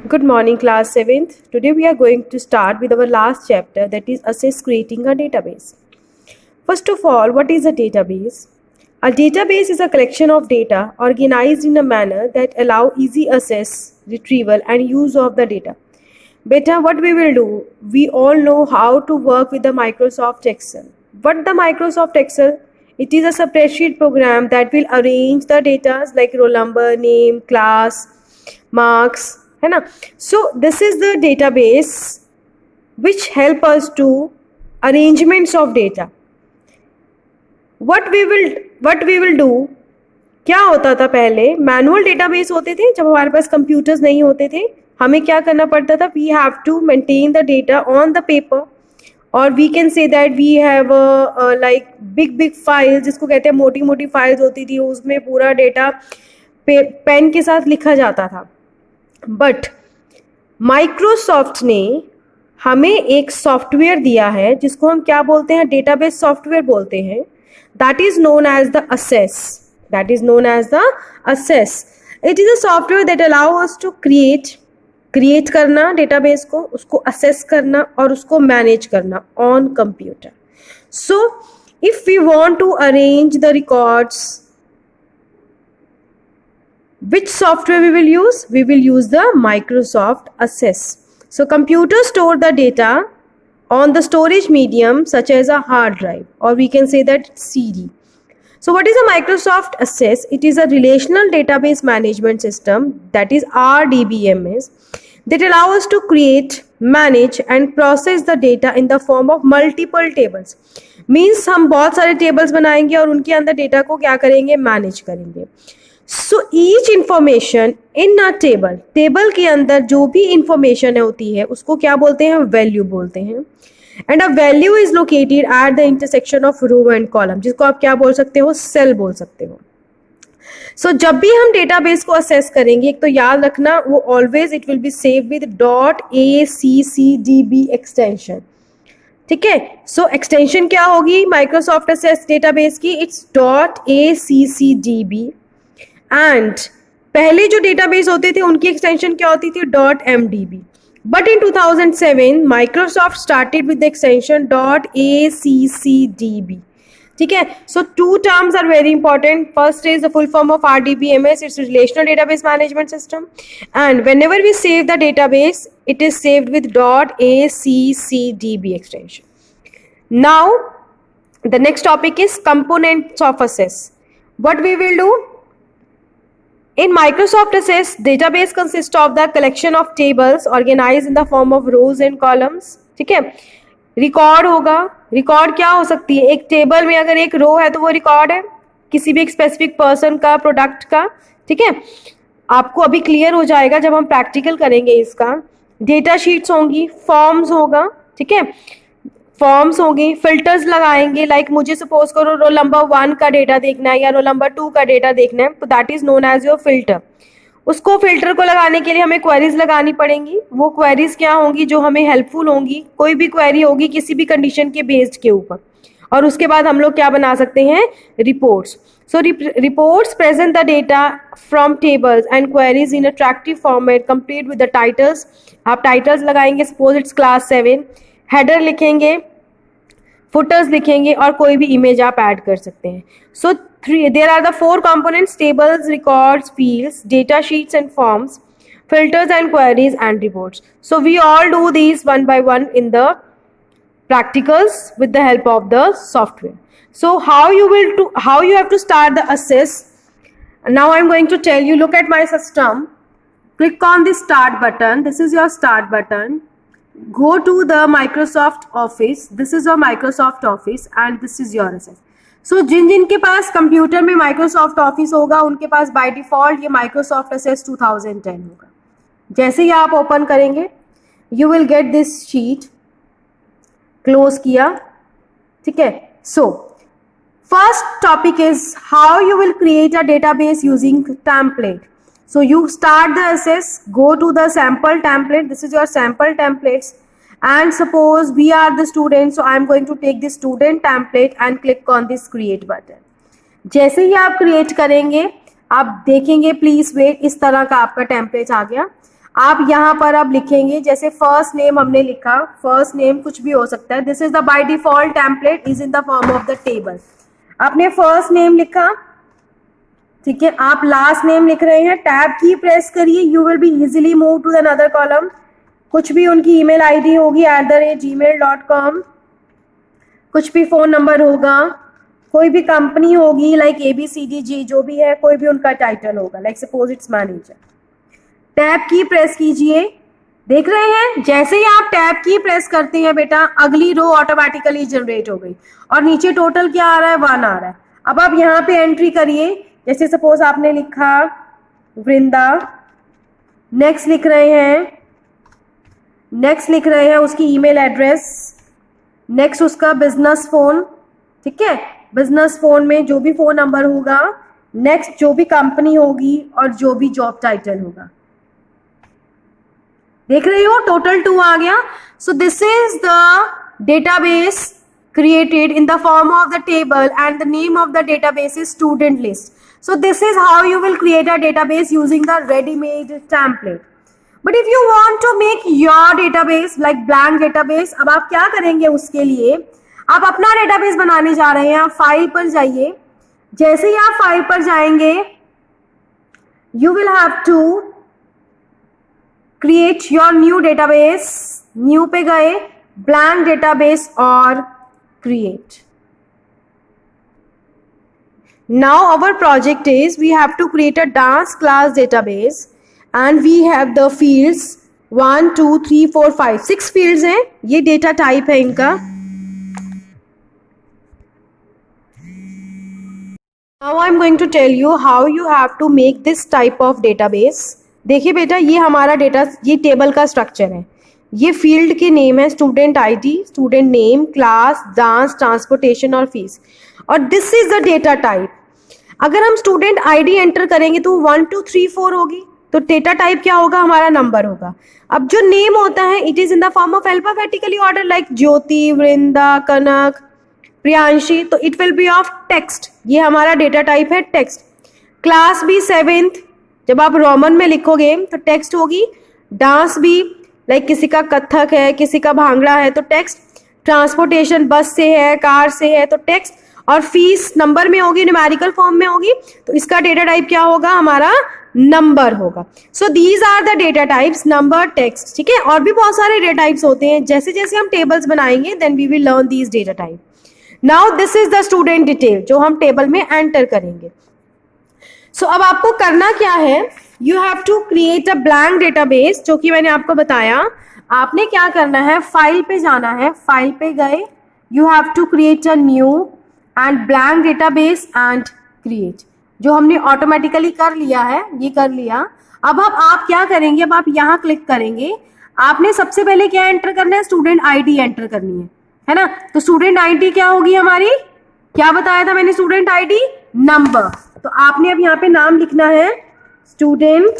Good morning, class 7th. Today we are going to start with our last chapter, that is assess creating a database. First of all, what is a database? A database is a collection of data organized in a manner that allow easy access, retrieval and use of the data. Beta, what we will do? We all know how to work with the Microsoft Excel. What the Microsoft Excel? It is a spreadsheet program that will arrange the data like roll number, name, class, marks, है ना. So this is the database which help us to arrangements of data. What we will do, क्या होता था पहले, manual database होते थे. जब हमारे पास कंप्यूटर्स नहीं होते थे, हमें क्या करना पड़ता था, we have to maintain the data on the paper, और we can say that we have like big files, जिसको कहते हैं मोटी मोटी फाइल्स होती थी, उसमें पूरा डेटा पेन के साथ लिखा जाता था. बट माइक्रोसॉफ्ट ने हमें एक सॉफ्टवेयर दिया है जिसको हम क्या बोलते हैं, डेटाबेस सॉफ्टवेयर बोलते हैं. That is known as the access. It is a software that allow us to create करना डेटाबेस को, उसको असेस करना और उसको मैनेज करना on computer. So if we want to arrange the records, which software we will use? We will use the Microsoft Access. So computers store the data on the storage medium such as a hard drive, or we can say that CD. So what is a Microsoft Access? It is a relational database management system, that is RDBMS, that allow us to create, manage and process the data in the form of multiple tables. Means हम बहुत सारे tables बनाएंगे और उनके अंदर data को क्या करेंगे, manage करेंगे. So each information in a table के अंदर जो भी information होती है उसको क्या बोलते हैं, value बोलते हैं. And a value is located at the intersection of row and column, जिसको आप क्या बोल सकते हो, cell बोल सकते हो. So जब भी हम database को assess करेंगे, एक तो याद रखना वो always it will be saved with .accdb extension. ठीक है. So extension क्या होगी Microsoft Access database की, it's .accdb. एंड पहले जो डेटाबेस होते थे उनकी एक्सटेंशन क्या होती थी, .mdb. But in 2007 Microsoft started with the extension .accdb. ठीक है. So two terms are very important. First is the full form of RDBMS, it's relational database management system, and whenever we save the database it is saved with .accdb extension. Now the next topic is components of Access. What we will do? In Microsoft Access, database consists of the collection of tables organized in the form of rows and columns. ठीक है. Record होगा. Record क्या हो सकती है, एक table में अगर एक रो है तो वो रिकॉर्ड है किसी भी एक स्पेसिफिक पर्सन का, प्रोडक्ट का. ठीक है. आपको अभी क्लियर हो जाएगा जब हम प्रैक्टिकल करेंगे इसका. डेटा शीट्स होंगी, फॉर्म्स होगा. ठीक है. फॉर्म्स होंगी, फिल्टर्स लगाएंगे, लाइक मुझे सपोज करो रोल नंबर 1 का डेटा देखना है या रोल नंबर 2 का डेटा देखना है, तो that is known as your filter. उसको फिल्टर को लगाने के लिए हमें क्वेरीज लगानी पड़ेंगी. वो क्वेरीज क्या होंगी, जो हमें हेल्पफुल होंगी. कोई भी क्वेरी होगी किसी भी कंडीशन के बेस्ड के ऊपर, और उसके बाद हम लोग क्या बना सकते हैं, reports. So reports present the data from tables and queries in attractive format complete with the titles. आप टाइटल्स लगाएंगे, सपोज इट्स क्लास 7. हेडर लिखेंगे, फुटर्स लिखेंगे और कोई भी इमेज आप ऐड कर सकते हैं. So there are the 4 components: tables, records, fields, data sheets and forms, filters and queries and reports. So we all do these one by one in the practicals with the help of the software. So how you have to start the access. Now I'm going to tell you. Look at my system. Click on the start button. This is your start button. Go to the Microsoft Office. This is your Microsoft Office and this is your access. So जिनके पास computer में Microsoft Office होगा उनके पास by default ये Microsoft Access 2010 होगा. जैसे ही आप open करेंगे you will get this sheet. Close किया. ठीक है. So first topic is how you will create a database using template. So you start the access, go to the sample template. This is your sample templates, and suppose we are the students, so I am going to take the student template and click on this create button. जैसे ही आप create करेंगे आप देखेंगे, please wait, इस तरह का आपका template आ गया. आप यहाँ पर अब लिखेंगे, जैसे फर्स्ट नेम हमने लिखा, फर्स्ट नेम कुछ भी हो सकता है, this is the by default template is in the form of the table. आपने फर्स्ट नेम लिखा, ठीक है, आप लास्ट नेम लिख रहे हैं, टैब की प्रेस करिए, you will be easily move to another column. कुछ भी उनकी ईमेल आईडी होगी @gmail.com, कुछ भी फोन नंबर होगा, कोई भी कंपनी होगी लाइक ABCDG, जो भी है, कोई भी उनका टाइटल होगा, like suppose it's manager. Tab की प्रेस कीजिए, देख रहे हैं जैसे ही आप टैब की प्रेस करते हैं बेटा अगली रो ऑटोमेटिकली जनरेट हो गई और नीचे टोटल क्या आ रहा है, 1 आ रहा है। अब आप यहाँ पे एंट्री करिए, जैसे सपोज आपने लिखा वृंदा, नेक्स्ट लिख रहे हैं उसकी ईमेल एड्रेस, नेक्स्ट उसका बिजनेस फोन, ठीक है, बिजनेस फोन में जो भी फोन नंबर होगा, नेक्स्ट जो भी कंपनी होगी और जो भी जॉब टाइटल होगा। देख रहे हो टोटल 2 आ गया। सो this is the database created in the form of the table and the name of the database is student list. So this is how you will create a database using the ready-made template. But if you want to make your database like blank database, अब आप क्या करेंगे, उसके लिए आप अपना database बनाने जा रहे हैं। आप फाइल पर जाइए, जैसे ही आप फाइल पर जाएंगे you will have to create your new database, new पे गए, blank database और create. Now our project is we have to create a dance class database and we have the fields 1 2 3 4 5 6 fields हैं, ये data type है इनका। Now I'm going to tell you how you have to make this type of database. देखिए बेटा, ये हमारा data, ये table का स्ट्रक्चर है, ये फील्ड के नेम है student ID, student name, class, dance, transportation और फीस, और this is the data type. अगर हम स्टूडेंट आईडी एंटर करेंगे तो 1 2 3 4 होगी, तो डेटा टाइप क्या होगा, हमारा नंबर होगा। अब जो नेम होता है it is in the form of alphabetically order like Jyoti, Vrinda, Kanak, Priyanshi, तो it will be of text, ये हमारा डेटा टाइप है टेक्स्ट। क्लास भी 7th, जब आप रोमन में लिखोगे तो टेक्स्ट होगी। डांस भी लाइक किसी का कथक है, किसी का भांगड़ा है तो टेक्स्ट। ट्रांसपोर्टेशन बस से है, कार से है तो टेक्स्ट। और फीस नंबर में होगी, न्यूमेरिकल फॉर्म में होगी, तो इसका डेटा टाइप क्या होगा, हमारा नंबर होगा। So these are the data types, number, text, ठीक है। और भी बहुत सारे डेटा टाइप्स होते हैं, जैसे जैसे हम टेबल्स बनाएंगे then we will learn these data type. Now this is the student detail जो हम टेबल में एंटर करेंगे। सो अब आपको करना क्या है, you have to create a blank database, जो कि मैंने आपको बताया। आपने क्या करना है, फाइल पे जाना है, फाइल पे गए, you have to create a new and blank database and create, जो हमने ऑटोमेटिकली कर लिया है, ये कर लिया। अब आप क्या करेंगे, अब आप यहाँ क्लिक करेंगे, आपने सबसे पहले क्या एंटर करना है, स्टूडेंट आईडी एंटर करनी है ना। तो स्टूडेंट आईडी क्या होगी हमारी, क्या बताया था मैंने, स्टूडेंट आईडी नंबर। तो आपने अब यहाँ पे नाम लिखना है स्टूडेंट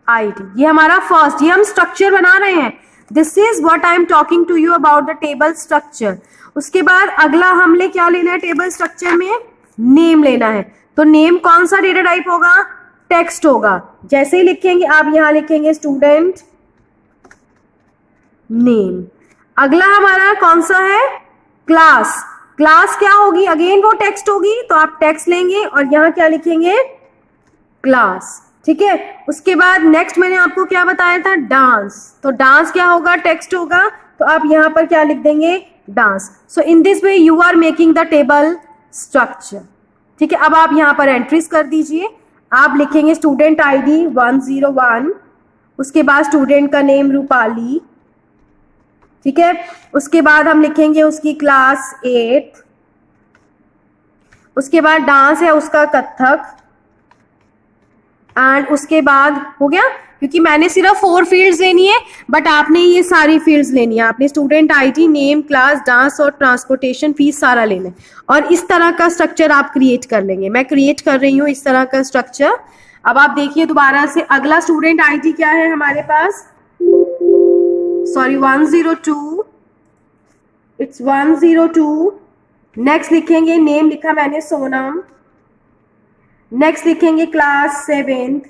आईडी, ये हमारा फर्स्ट, ये हम स्ट्रक्चर बना रहे हैं। This is what I am talking to you about the table structure. उसके बाद अगला हमने क्या लेना है, टेबल स्ट्रक्चर में नेम लेना है। तो नेम कौन सा डेटा टाइप होगा, टेक्स्ट होगा। जैसे ही लिखेंगे आप यहाँ लिखेंगे स्टूडेंट नेम। अगला हमारा कौन सा है, क्लास। क्लास क्या होगी, अगेन वो टेक्स्ट होगी, तो आप टेक्स्ट लेंगे और यहाँ क्या लिखेंगे, क्लास, ठीक है। उसके बाद नेक्स्ट मैंने आपको क्या बताया था, डांस। तो डांस क्या होगा, टेक्स्ट होगा, तो आप यहाँ पर क्या लिख देंगे, dance. So in this way you are making the table structure, ठीक है। अब आप यहाँ पर एंट्रीज कर दीजिए। आप लिखेंगे स्टूडेंट आईडी 101, उसके बाद स्टूडेंट का नेम रूपाली, ठीक है। उसके बाद हम लिखेंगे उसकी क्लास 8, उसके बाद डांस है उसका कथक, एंड उसके बाद हो गया। क्योंकि मैंने सिर्फ 4 फील्ड्स लेनी है, बट आपने ये सारी फील्ड्स लेनी है। आपने student ID, name, class, dance और ट्रांसपोर्टेशन फीस सारा लेना है, और इस तरह का स्ट्रक्चर आप क्रिएट कर लेंगे। मैं क्रिएट कर रही हूँ इस तरह का स्ट्रक्चर। अब आप देखिए दोबारा से, अगला स्टूडेंट आईडी क्या है हमारे पास, सॉरी 102, इट्स 102। नेक्स्ट लिखेंगे, नेम लिखा मैंने सोनम। नेक्स्ट लिखेंगे क्लास 7th,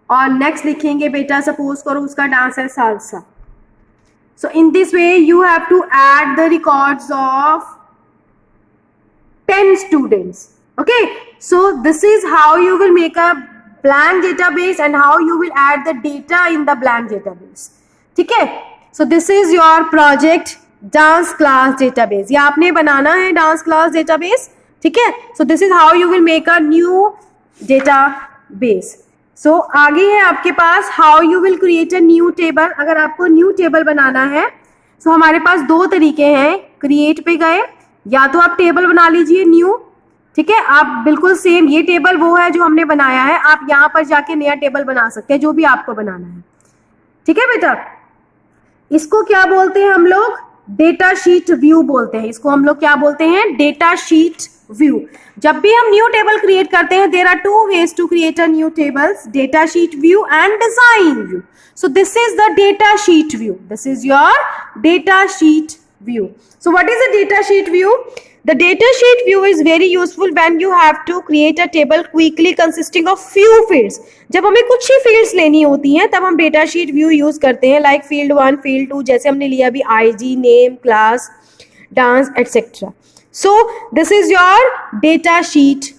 और नेक्स्ट लिखेंगे बेटा सपोज करो उसका डांस है salsa. So in this way you have to add the records of 10 students. Okay, so this is how you will make a blank database and how you will add the data in the blank database. ठीक है, so this is your project dance class database. ये आपने बनाना है dance class database. ठीक है, so this is how you will make a new database. सो आगे है आपके पास how you will create a new table. अगर आपको न्यू टेबल बनाना है सो हमारे पास दो तरीके हैं. क्रिएट पे गए, या तो आप टेबल बना लीजिए न्यू. ठीक है, आप बिल्कुल सेम ये टेबल वो है जो हमने बनाया है, आप यहाँ पर जाके नया टेबल बना सकते हैं जो भी आपको बनाना है. ठीक है बेटा, इसको क्या बोलते हैं हम लोग? डेटा शीट व्यू बोलते हैं. इसको हम लोग क्या बोलते हैं? Data sheet view. जब भी हम न्यू टेबल क्रिएट करते हैं there are two ways to create a new tables, data sheet view and design view. So this is the data sheet view. This is your data sheet view. So what is a data sheet view? The data sheet view is very useful when you have to create a table quickly consisting of few fields. जब हमें कुछ ही fields लेनी होती हैं तब हम data sheet view use करते हैं, like field 1, field 2, जैसे हमने लिया अभी ID, name, class, dance, etc. So this is your data sheet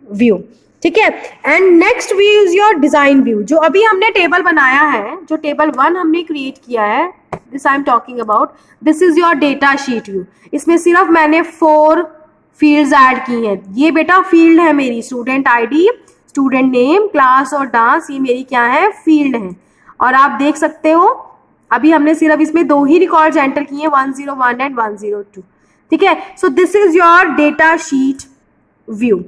view. ठीक है, and next view is your design view. जो अभी हमने टेबल बनाया है, जो टेबल 1 हमने क्रिएट किया है, this I am talking about, this is your data sheet view. इसमें सिर्फ मैंने 4 फील्ड्स ऐड की हैं. ये बेटा फील्ड है मेरी, student ID, student name, class और डांस, ये मेरी क्या है? फील्ड है. और आप देख सकते हो अभी हमने सिर्फ इसमें 2 ही रिकॉर्ड्स एंटर किए हैं, 101 एंड 102. ठीक है, so this is your data sheet view.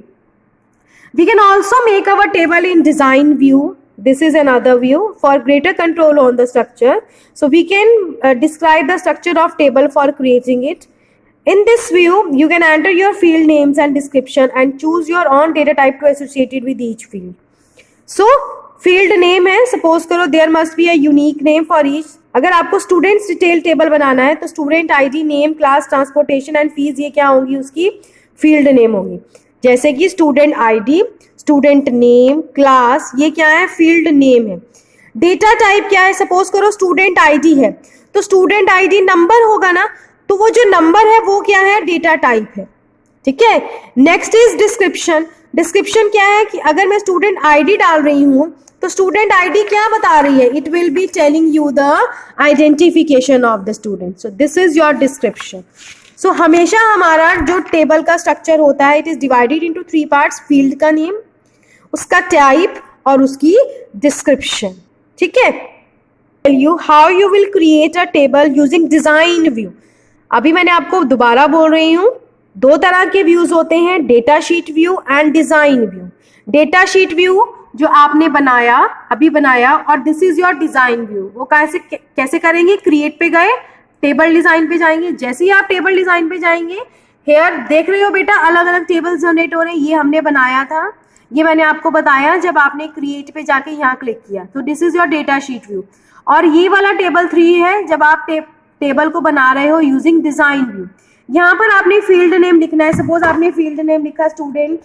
We can also make our table in design view. This is another view for greater control on the structure. So we can describe the structure of table for creating it. In this view, you can enter your field names and description and choose your own data type to associate it with each field. So field name है, suppose करो there must be a unique name for each. अगर आपको students detail table बनाना है तो student ID, name, class, transportation and fees ये क्या होंगी? उसकी field name होंगी. जैसे कि student ID, student name, class, ये क्या है? फील्ड नेम है. डेटा टाइप क्या है? सपोज करो स्टूडेंट आईडी है तो स्टूडेंट आईडी नंबर होगा ना, तो वो जो नंबर है वो क्या है? डेटा टाइप है. ठीक है, नेक्स्ट इज डिस्क्रिप्शन. डिस्क्रिप्शन क्या है कि अगर मैं स्टूडेंट आईडी डाल रही हूं तो स्टूडेंट आईडी क्या बता रही है? It will be telling you the identification of the student. So this is your description. So हमेशा हमारा जो टेबल का स्ट्रक्चर होता है, it is divided into 3 parts. Field का नेम, उसका टाइप और उसकी डिस्क्रिप्शन. ठीक है, you how you will create a table using design view. अभी मैंने आपको दोबारा बोल रही हूं, 2 तरह के व्यूज होते हैं, data sheet view and design view. Data sheet view जो आपने बनाया, अभी बनाया, और this is your design view. वो कैसे करेंगे? क्रिएट पे गए, टेबल डिजाइन पे जाएंगे. जैसे ही आप टेबल डिजाइन पे जाएंगे, हेयर देख रहे हो बेटा अलग अलग टेबल जनरेट हो रहे हैं. ये हमने बनाया था, ये मैंने आपको बताया जब आपने क्रिएट पे जाके यहाँ क्लिक किया. तो this is your data sheet view. और ये वाला टेबल 3 है जब आप टेबल को बना रहे हो यूजिंग डिजाइन व्यू. यहाँ पर आपने फील्ड नेम लिखना है. सपोज आपने फील्ड नेम लिखा स्टूडेंट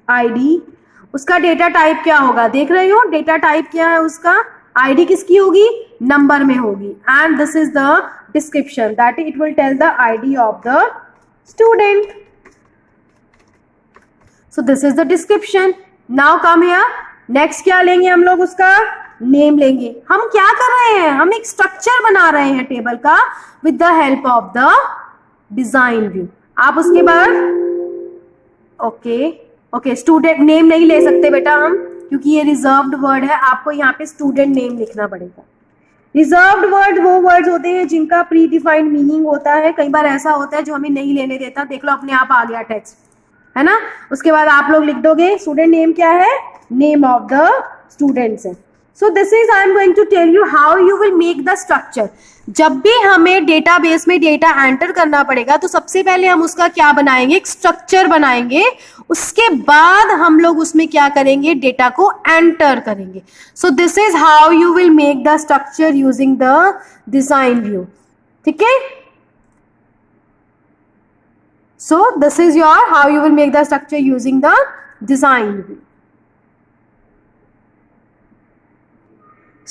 आईडी, उसका डेटा टाइप क्या होगा? देख रहे हो डेटा टाइप क्या है उसका? आईडी किसकी होगी? नंबर में होगी. And this is the description that it will tell the ID of the student. So this is the description. Now come here, next क्या लेंगे हम लोग? उसका नेम लेंगे. हम क्या कर रहे हैं? हम एक स्ट्रक्चर बना रहे हैं टेबल का with the help of the design view. आप उसके बाद ओके स्टूडेंट नेम नहीं ले सकते बेटा हम, क्योंकि ये रिजर्व्ड वर्ड है. आपको यहाँ पे स्टूडेंट नेम लिखना पड़ेगा. रिजर्व्ड वर्ड वो वर्ड्स होते हैं जिनका प्री डिफाइंड मीनिंग होता है. कई बार ऐसा होता है जो हमें नहीं लेने देता. देख लो अपने आप आ गया टेक्स्ट, है ना. उसके बाद आप लोग लिख दोगे स्टूडेंट नेम क्या है? नेम ऑफ द स्टूडेंट्स है. So this is I am going to tell you how you will make the structure. जब भी हमें डेटाबेस में डेटा एंटर करना पड़ेगा तो सबसे पहले हम उसका क्या बनाएंगे? एक स्ट्रक्चर बनाएंगे. उसके बाद हम लोग उसमें क्या करेंगे? डेटा को एंटर करेंगे. सो this is how you will make the structure using the design view. ठीक है, so this is your how you will make the structure using the design view.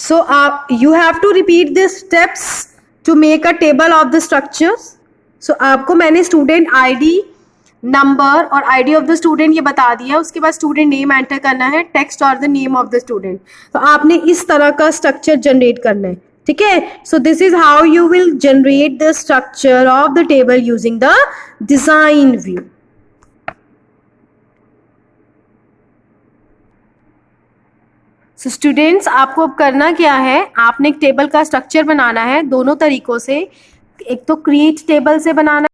So you have to repeat these steps to make a table of the structures. So आपको मैंने student ID, number और ID of the student ये बता दिया. उसके बाद student name enter करना है, टेक्स्ट और the name of the student. तो आपने इस तरह का स्ट्रक्चर जनरेट करना है. ठीक है. So this is how you will generate the structure of the table using the design view. So students, आपको अब करना क्या है, आपने एक टेबल का स्ट्रक्चर बनाना है दोनों तरीकों से. एक तो क्रिएट टेबल से बनाना